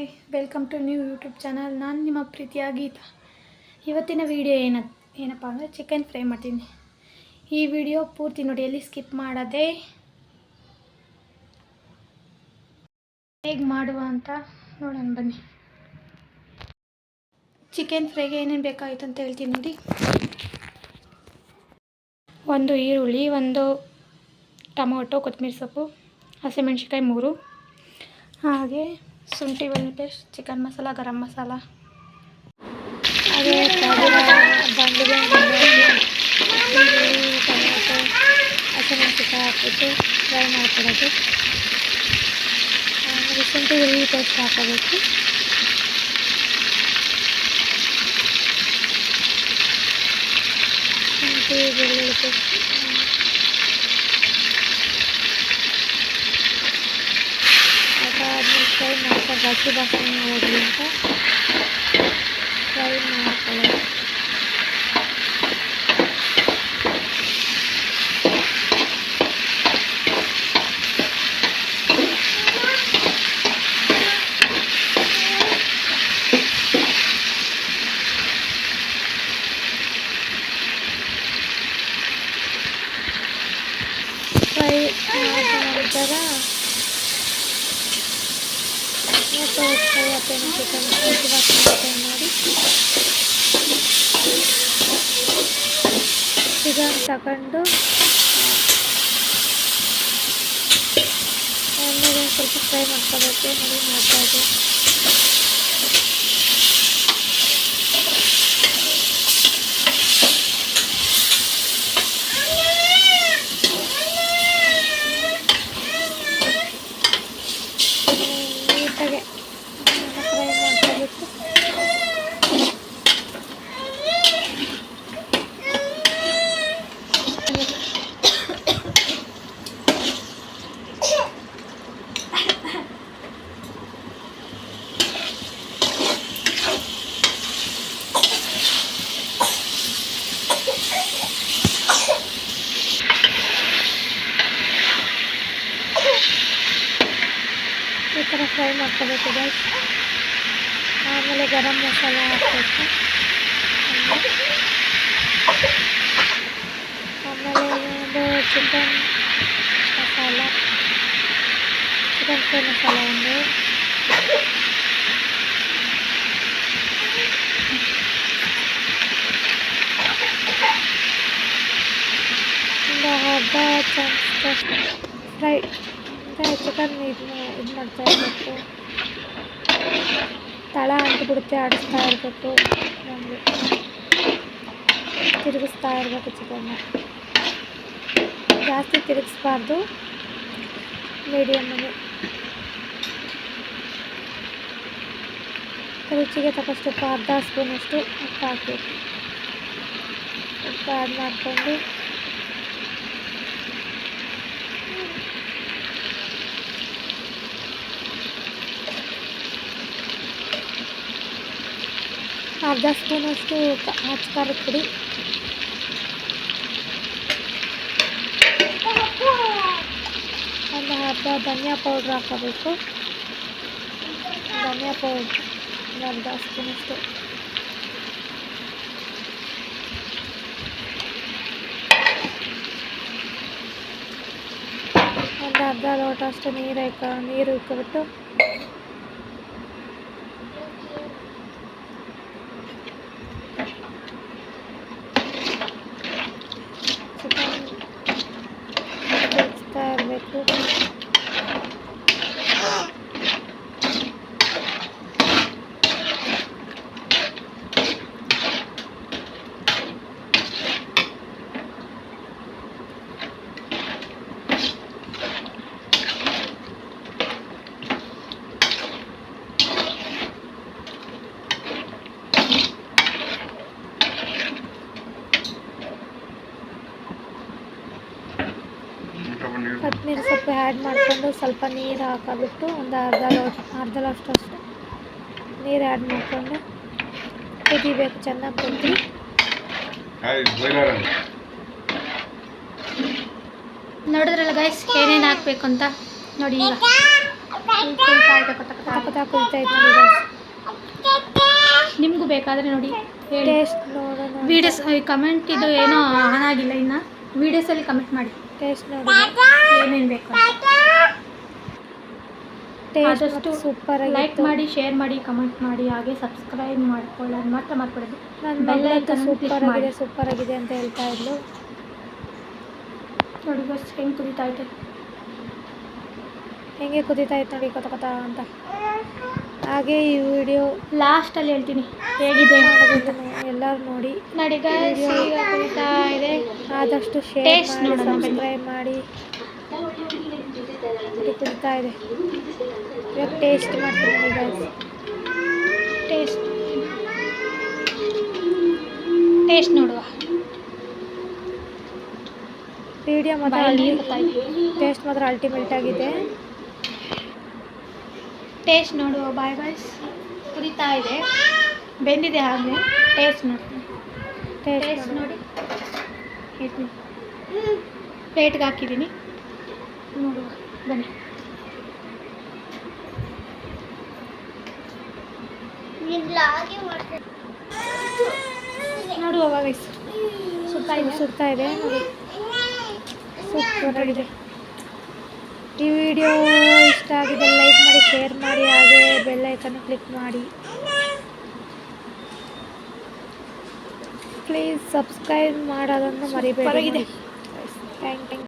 Hi, welcome to new YouTube channel. ನಾನು ನಿಮ್ಮ ಪ್ರೀತಿಯ ಗೀತಾ. ಇವತ್ತಿನ ವಿಡಿಯೋ ಏನಪ್ಪ ಅಂದರೆ ಚಿಕನ್ ಫ್ರೈ ಮಾಡ್ತೀನಿ. ಈ ವಿಡಿಯೋ ಪೂರ್ತಿ ನೋಡಿ, ಎಲ್ಲಿ ಸ್ಕಿಪ್ ಮಾಡದೆ ಹೇಗೆ ಮಾಡುವ ಅಂತ ನೋಡೋಣ ಬನ್ನಿ. ಚಿಕನ್ ಫ್ರೈಗೆ ಏನೇನು ಬೇಕಾಗಿತ್ತು ಅಂತ ಹೇಳ್ತೀನಿ ನೋಡಿ. ಒಂದು ಈರುಳ್ಳಿ, ಒಂದು ಟೊಮೊಟೊ, ಕೊತ್ತಂಬರಿ ಸೊಪ್ಪು, ಹಸಿಮೆಣಸಿನ್ಕಾಯಿ 3, ಹಾಗೆ ಶುಂಠಿ ಬೆಳ್ಳುಳ್ಳಿ ಪೇಸ್ಟ್, ಚಿಕನ್ ಮಸಾಲ, ಗರಂ ಮಸಾಲ, ಹಾಗೆ ಬಾಂಡಿಗೆ ಈರುಳ್ಳಿ, ಟೊಮೊಟೊ, ಹಸಿಮೆಣಸಿನ್ಕಾಯಿ ಹಾಕ್ಬಿಟ್ಟು ಫ್ರೈ ಮಾಡ್ಕೊಡೋದು. ಆಮೇಲೆ ಶುಂಠಿ ಬೆಳ್ಳುಳ್ಳಿ ಪೇಸ್ಟ್ ಹಾಕೋಬೇಕು. ಶುಂಠಿ ಬೆಳ್ಳುಳ್ಳಿ ಪೇಸ್ಟ್ ಅದಾದ್ಮೇಲೆ ಫ್ರೈ ಮಾಡ್ತಾ ಹಸಿ ವಾಸನೆ ಹೋಗಲಿ ಅಂತ ಫ್ರೈ ಮಾಡ್ಕೊಳ್ಳೋದು. ಫ್ರೈ ಆದ ನಂತರ ಫ್ರೈ ಆಗ್ತೇನೆ ಚಿಕನ್ ಮಾಡಿ ಚಿಕನ್ ತಗೊಂಡು ಆಮೇಲೆ ಸ್ವಲ್ಪ ಫ್ರೈ ಮಾಡ್ಕೋಬೇಕು. ನೋಡಿ ಮಾಡ್ತಾಯಿದ್ದೆ. ನೀಟಾಗೆ ಫ್ರೈ ಮಾಡ್ಕೋಬೇಕು. ಈ ಥರ ಫ್ರೈ ಮಾಡ್ಕೋಬೇಕು ಗೈಸ್. ಆಮೇಲೆ ಗರಂ ಮಸಾಲ ಹಾಕಬೇಕು. ಆಮೇಲೆ ಒಂದು chicken masala, chicken fry masala ಒಂದು, ಅರ್ಧ ಚಮಚ ಫ್ರೈ ಚಿಕನ್ ಇದು ಮಾಡ್ತಾ ಇರಬೇಕು. ತಳ ಅಂಟಿಬಿಡುತ್ತೆ, ಆಡಿಸ್ತಾ ಇರಬೇಕು. ನಮಗೆ ತಿರುಗಿಸ್ತಾ ಇರಬೇಕು. ಚಿಕನ್ನ ಜಾಸ್ತಿ ತಿರುಗಿಸ್ಬಾರ್ದು, ಮೀಡಿಯಮ್ಮಗೆ. ರುಚಿಗೆ ತಕ್ಕಷ್ಟು ಉಪ್ಪು, ಅರ್ಧ ಸ್ಪೂನಷ್ಟು ಉಪ್ಪು ಹಾಕಬೇಕು. ಉಪ್ಪು ಆ್ಯಡ್ ಮಾಡಿಕೊಂಡು ಅರ್ಧ ಸ್ಪೂನಷ್ಟು ಖಾರದ ಪುಡಿ, ಒಂದು ಅರ್ಧ ಧನಿಯಾ ಪೌಡ್ರ್ ಹಾಕೋಬೇಕು. ಧನಿಯಾ ಪೌಡ್ರ್ ಅರ್ಧ ಸ್ಪೂನಷ್ಟು, ಒಂದು ಅರ್ಧ ಲೋಟ ಅಷ್ಟು ನೀರು ಇಕ್ಕೊಬಿಟ್ಟು ಚಿಕನ್ ಬೇಯಿಸ್ತಾ ಇರಬೇಕು. ಕೊತ್ತಂಬರಿ ಸೊಪ್ಪು ಆ್ಯಡ್ ಮಾಡಿಕೊಂಡು ಸ್ವಲ್ಪ ನೀರು ಹಾಕಿಬಿಟ್ಟು ಒಂದು ಅರ್ಧ ಲೋಟಷ್ಟು ನೀರು ಆ್ಯಡ್ ಮಾಡಿಕೊಂಡು ಕುದಿಬೇಕು. ಚೆನ್ನಾಗಿ ಕುದಿ ನೋಡಿದ್ರಲ್ಲ ಗೈಸ್, ಏನೇನು ಹಾಕಬೇಕು ಅಂತ ನೋಡಿ. ಈಗ ಕುದಿತಾ ಇದೆ, ಕೊತ ಕುದಿತಾ ಇದೆ ನೋಡಿ ಗೈಸ್. ನಿಮಗೂ ಬೇಕಾದರೆ ನೋಡಿ ಹೇಳಿ. ಟೇಸ್ಟ್ ನೋಡೋಣ. ವೀಡಿಯೋಸ್ ಕಮೆಂಟ್ ಇದು ಏನೋ ಆನ್ ಆಗಿಲ್ಲ ಇನ್ನು. ವೀಡಿಯೋಸಲ್ಲಿ ಕಮೆಂಟ್ ಮಾಡಿ ಟೇಸ್ಟ್ ನೋಡಿ ಏನೇನು ಬೇಕು. ಆದಷ್ಟು ಸೂಪರ್ ಲೈಕ್ ಮಾಡಿ, ಶೇರ್ ಮಾಡಿ, ಕಮೆಂಟ್ ಮಾಡಿ, ಹಾಗೆ ಸಬ್ಸ್ಕ್ರೈಬ್ ಮಾಡ್ಕೊಳ್ಳೋದು ಮಾತ್ರ ಮಾಡ್ಕೊಳ್ಳೋದು. ನನ್ನ ಬೆಲ್ ಮಗಳು ಐಕಾನ್ ಸೂಪರ್ ಆಗಿದೆ ಅಂತ ಹೇಳ್ತಾ ಇದ್ಲು ನೋಡಿ ಬಸ್ ಹೆಂಗೆ ಕುದಿತಾ ಐತೆ. ಹೆಂಗೆ ಕುದಿತಾ ಇತ್ತು ನೋಡಿ ಕೊತ ಅಂತ. ಹಾಗೆ ಈ ವಿಡಿಯೋ ಲಾಸ್ಟಲ್ಲಿ ಹೇಳ್ತೀನಿ ಹೇಗಿದೆ ಎಲ್ಲರೂ ನೋಡಿ. ನೋಡಿ ಗೈಸ್ ಈಗ ಕುದಿತಾ ಇದೆ. ಆದಷ್ಟು ಶೇರ್ ಮಾಡಿ, ಸಬ್ಸ್ಕ್ರೈಬ್ ಮಾಡಿ. ಕುದಿತಾ ಇದೆ. ಇವಾಗ ಟೇಸ್ಟ್ ಮಾಡ್ತೀನಿ ನೋಡಿ ಗೈಸ್. ಟೇಸ್ಟ್ ನೋಡುವ. ವಿಡಿಯೋ ಮಾತ್ರ ಟೇಸ್ಟ್ ಮಾತ್ರ ಅಲ್ಟಿಮೇಟ್ ಆಗಿದೆ. ಟೇಸ್ಟ್ ನೋಡುವ. ಬಾಯ್ ಬಾಯ್ಸ್. ಕುದಿತಾ ಇದೆ, ಬೆಂದಿದೆ. ಹಾಗೆ ಟೇಸ್ಟ್ ನೋಡ್ತೀನಿ. ಟೇಸ್ಟ್ ನೋಡಿ ಹೇಳ್ತೀನಿ. ಪ್ಲೇಟ್ಗೆ ಹಾಕಿದ್ದೀನಿ, ನೋಡುವ ಬನ್ನಿ. ನೋಡುವ ಗೈಸ್. ಸುಡ್ತಾ ಇದೆ ನೋಡಿ, ಸೂಪರ್ ಆಗಿದೆ. ಈ ವಿಡಿಯೋ ಇಷ್ಟ ಆಗಿದೆ ಲೈಕ್ ಮಾಡಿ, ಶೇರ್ ಮಾಡಿ, ಹಾಗೆ ಬೆಲ್ ಐಕಾನ್ ಕ್ಲಿಕ್ ಮಾಡಿ. ಪ್ಲೀಸ್ ಸಬ್ಸ್ಕ್ರೈಬ್ ಮಾಡೋದನ್ನು ಮರಿಬೇಡಿ. Thank you.